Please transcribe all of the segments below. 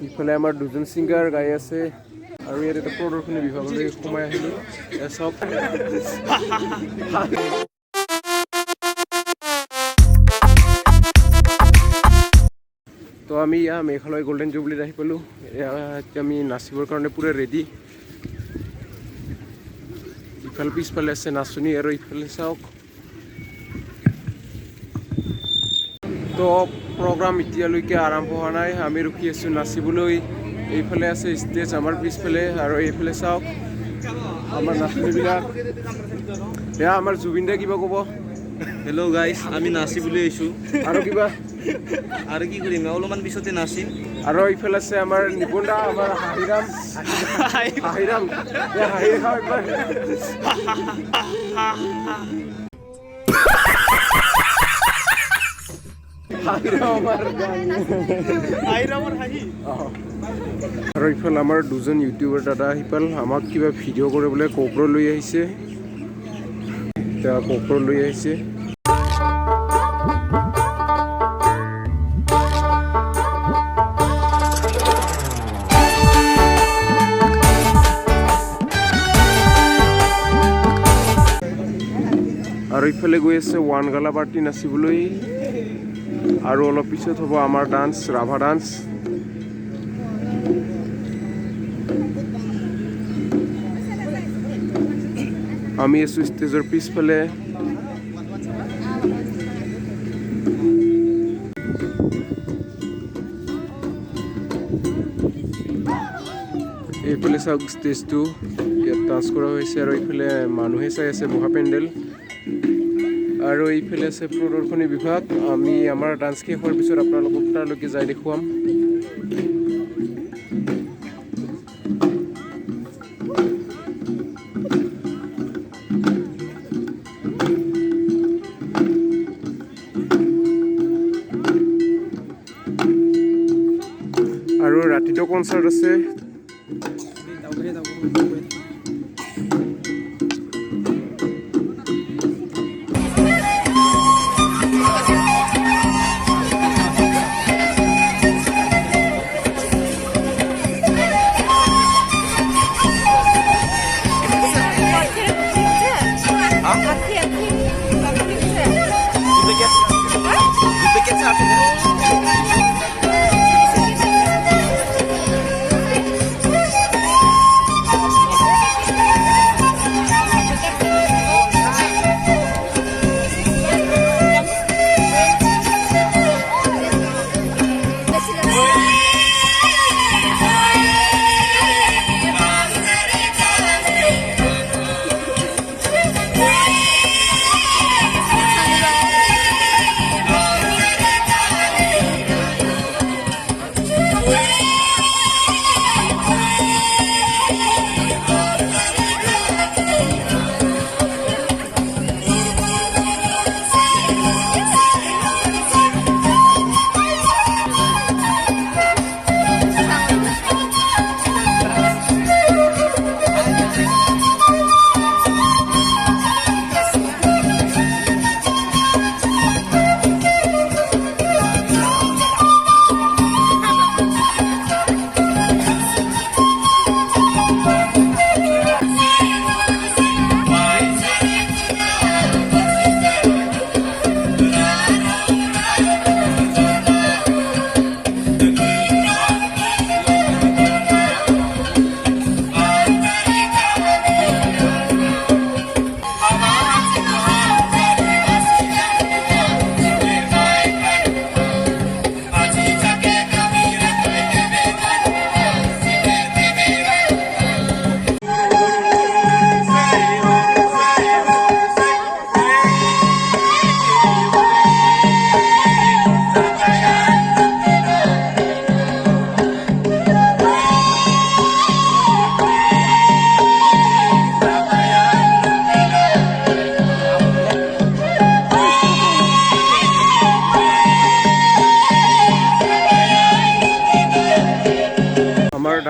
ইফালে আমাৰ দুজন সিংগাৰ গাই আছে আৰু ইয়াত এটা প্ৰদৰ্শনী বিভাগলৈ সোমাই আহিলোঁ চব তো আমি মেঘালয় গোল্ডেন জুবলিত আহি পালোঁ এতিয়া আমি নাচিবৰ কাৰণে পুৰা ৰেডি ইফালে পিছফালে আছে নাচনী আৰু ইফালে চাওক তো প্ৰগ্ৰাম এতিয়ালৈকে আৰম্ভ হোৱা নাই আমি ৰখি আছোঁ নাচিবলৈ এইফালে আছে ষ্টেজ আমাৰ পিছফালে আৰু এইফালে চাওক আমাৰ নাচনীবিলাক এয়া আমাৰ জুবিন দাই কিবা ক'ব হেল্ল' গাইজ আমি নাচিবলৈ আহিছোঁ আৰু কিবা আৰু কি কৰিম অলপমান পিছতে নাচিম আৰু এইফালে আছে আমাৰ নিপুণ দা আমাৰ হাহিৰাম হাঁহি খাওঁ একবাৰ আৰু ইফালে আমাৰ দুজন ইউটিউবাৰ দাদা সিফাল আমাক কিবা ভিডিঅ' কৰিবলৈ কোপ্ৰ লৈ আহিছে এতিয়া কোপ্ৰ লৈ আহিছে আৰু ইফালে গৈ আছে ওৱান গালা পাৰ্টি নাচিবলৈ আৰু অলপ পিছত হ'ব আমাৰ ডান্স ৰাভা ডান্স আমি আছোঁ ষ্টেজৰ পিছফালে এইফালে চাওক ষ্টেজটো ইয়াত ডান্স কৰা হৈছে আৰু এইফালে মানুহে চাই আছে বহা পেণ্ডেল আৰু এইফালে আছে প্ৰদৰ্শনী বিভাগ আমি আমাৰ ডান্স শেষ হোৱাৰ পিছত আপোনালোকক তালৈকে যাই দেখুৱাম আৰু ৰাতিটো কনচাৰ্ট আছে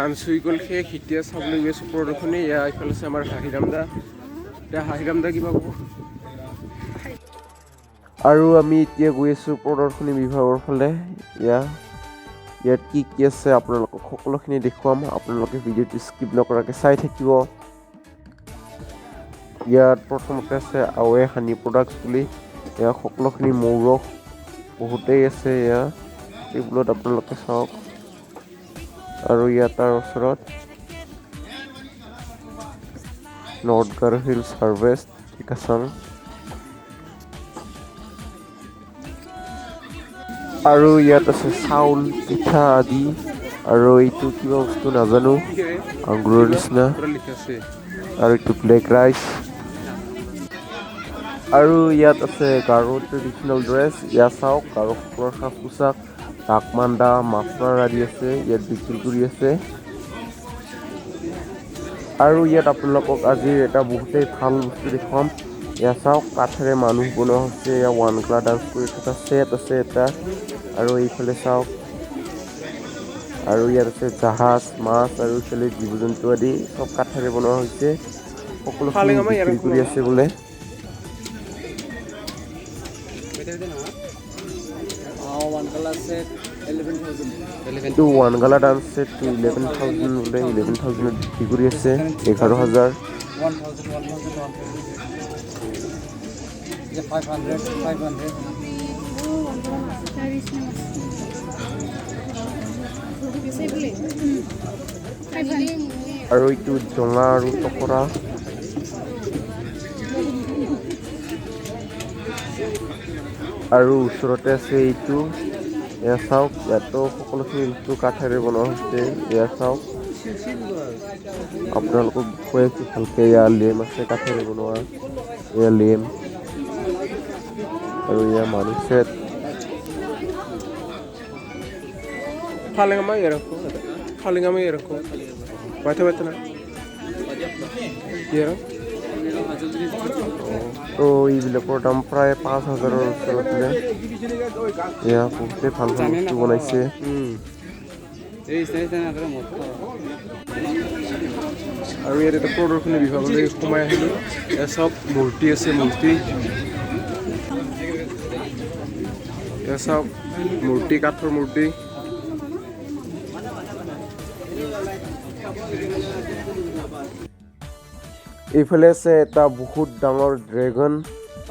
ডান্স হৈ গ'ল শেষ এতিয়া চাবলৈ গৈ আছোঁ প্ৰদৰ্শনী এয়া এইফালে আছে আমাৰ হাহিৰাম দা এতিয়া হাহিৰাম দা কিবা ক'ব আৰু আমি এতিয়া গৈ আছোঁ প্ৰদৰ্শনী বিভাগৰ ফালে এয়া ইয়াত কি কি আছে আপোনালোকক সকলোখিনি দেখুৱাম আপোনালোকে ভিডিঅ'টো স্কিপ নকৰাকৈ চাই থাকিব ইয়াত প্ৰথমতে আছে আৱে হানি প্ৰডাক্টছ বুলি এয়া সকলোখিনি মৌৰস বহুতেই আছে এয়া টেবুলত আপোনালোকে চাওক আৰু ইয়াত তাৰ ওচৰত নৰ্থ গাৰো হিলছ হাৰ্ভেষ্ট ঠিকাছাং আৰু ইয়াত আছে চাউল পিঠা আদি আৰু এইটো কিবা বস্তু নাজানো আংগুৰৰ নিচিনা আৰু এইটো ব্লেক ৰাইচ আৰু ইয়াত আছে গাৰো ট্ৰেডিশ্যনেল ড্ৰেছ ইয়াত চাওক গাৰোসকলৰ সাজ পোছাক ডাকমাণ্ডা মাফলাৰ আদি আছে ইয়াত বিক্ৰী কৰি আছে আৰু ইয়াত আপোনালোকক আজিৰ এটা বহুতেই ভাল বস্তু দেখুৱাম এয়া চাওক কাঠেৰে মানুহ বনোৱা হৈছে এয়া ওৱান গ্লা ডান্স কৰি থকা ছেট আছে এটা আৰু এইফালে চাওক আৰু ইয়াত আছে জাহাজ মাছ আৰু এইফালে জীৱ জন্তু আদি চব কাঠেৰে বনোৱা হৈছে সকলোখিনি বিক্ৰী কৰি আছে বোলে এইটো ওৱান গালা ডান্স ছেটটো 11,000 বোলে 11,000 বিক্ৰী কৰি আছে 11,000 আৰু এইটো জঙা আৰু টকৰা আৰু ওচৰতে আছে এইটো এয়া চাওক ইয়াতো সকলোখিনি বস্তু কাঠেৰে বনোৱা হৈছে এয়া চাওক আপোনালোকক কৈ আছো ভালকে এয়া লেম আছে কাঠেৰে বনোৱা এয়া লেম আৰু এয়া মানুহ ছেট ফালেঙামা এৰকো ফালেঙামা এৰকো বাইতে বাইতে না এৰ তো এইবিলাকৰ দাম প্ৰায় 5,000ৰ ওচৰত এয়া বহুতেই ভাল ভাল বস্তু বনাইছে আৰু ইয়াত এটা প্ৰদৰ্শনী বিভাগলৈ সোমাই আহিলোঁ এয়া চব মূৰ্তি আছে মূৰ্তি এয়া চব মূৰ্তি কাঠৰ মূৰ্তি এইফালে আছে এটা বহুত ডাঙৰ ড্ৰেগন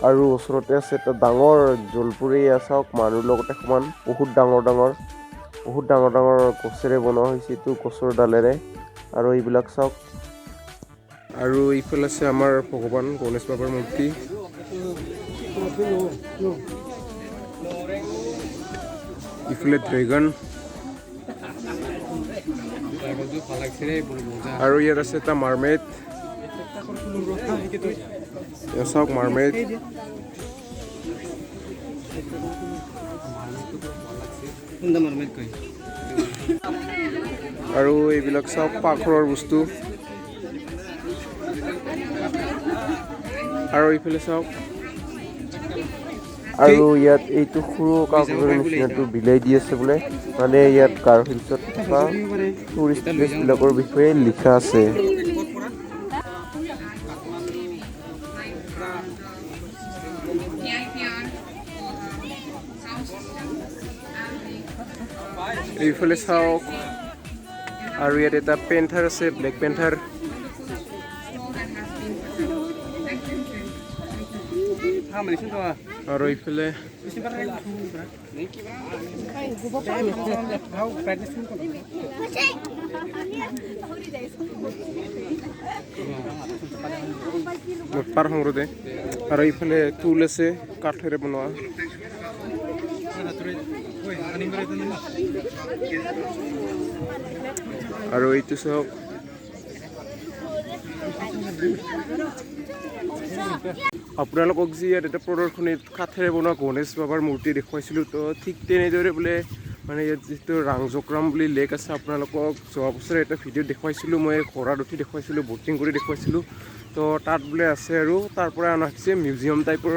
আৰু ওচৰতে আছে এটা ডাঙৰ জলপুৰি চাওক মানুহৰ লগতে সমান বহুত ডাঙৰ ডাঙৰ গছেৰে বনোৱা হৈছে এইটো গছৰ ডালেৰে আৰু এইবিলাক চাওক আৰু এইফালে আছে আমাৰ ভগৱান গণেশ বাবাৰ মূৰ্তি ইফালে ড্ৰেগন আৰু ইয়াত আছে এটা মাৰ্মেড চাওক মাৰ্মেড আৰু এইবিলাক চাওক পাকঘৰৰ বস্তু আৰু এইফালে চাওক আৰু ইয়াত এইটো সৰু কাগজৰ নিচিনাটো বিলাই দি আছে বোলে মানে ইয়াত গাৰো হিলছত থকা টুৰিষ্ট প্লেচবিলাকৰ বিষয়ে লিখা আছে এইফালে চাওক আৰু ইয়াত এটা পেন্থাৰ আছে ব্লেক পেন্থাৰ আৰু এইফালে পাৰ সংগ্ৰদে আৰু এইফালে টুল আছে কাঠেৰে বনোৱা আৰু এইটো চাওক আপোনালোকক যি ইয়াত এটা প্ৰদৰ্শনীত কাঠেৰে বনোৱা গণেশ বাবাৰ মূৰ্তি দেখুৱাইছিলোঁ তো ঠিক তেনেদৰে বোলে মানে ইয়াত যিটো ৰাংজকৰাম বুলি লেক আছে আপোনালোকক যোৱা বছৰে এটা ভিডিঅ' দেখুৱাইছিলোঁ মই ঘোঁৰাত উঠি দেখুৱাইছিলোঁ ব'টিং কৰি দেখুৱাইছিলোঁ তো তাত বোলে আছে আৰু তাৰ পৰা অনা হৈছে মিউজিয়াম টাইপৰ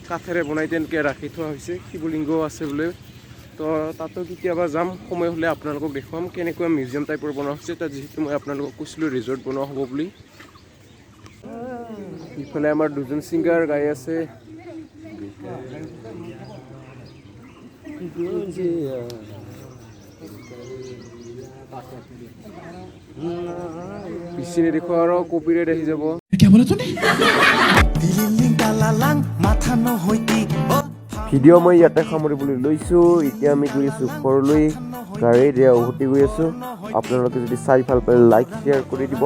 কাঠেৰে বনাই তেনেকৈ ৰাখি থোৱা হৈছে শিৱলিংগ আছে বোলে তো তাতো কেতিয়াবা যাম সময় হ'লে আপোনালোকক দেখুৱাম কেনেকুৱা মিউজিয়াম টাইপৰ বনোৱা হৈছে তাত যিহেতু মই আপোনালোকক কৈছিলোঁ ৰিজৰ্ট বনোৱা হ'ব বুলি ইফালে আমাৰ দুজন ছিংগাৰ গাই আছে পিছনে দেখো আৰু কপিৰাইট আহি যাব ভিডিঅ' মই ইয়াতে সামৰিবলৈ লৈছোঁ এতিয়া আমি গৈ আছোঁ ঘৰলৈ গাড়ীৰে উভতি গৈ আছোঁ আপোনালোকে যদি চাই ভাল পালে লাইক শ্বেয়াৰ কৰি দিব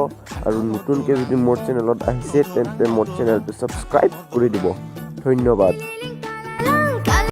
আৰু নতুনকৈ যদি মোৰ চেনেলত আহিছে তেন্তে মোৰ চেনেলটো ছাবস্ক্ৰাইব কৰি দিব ধন্যবাদ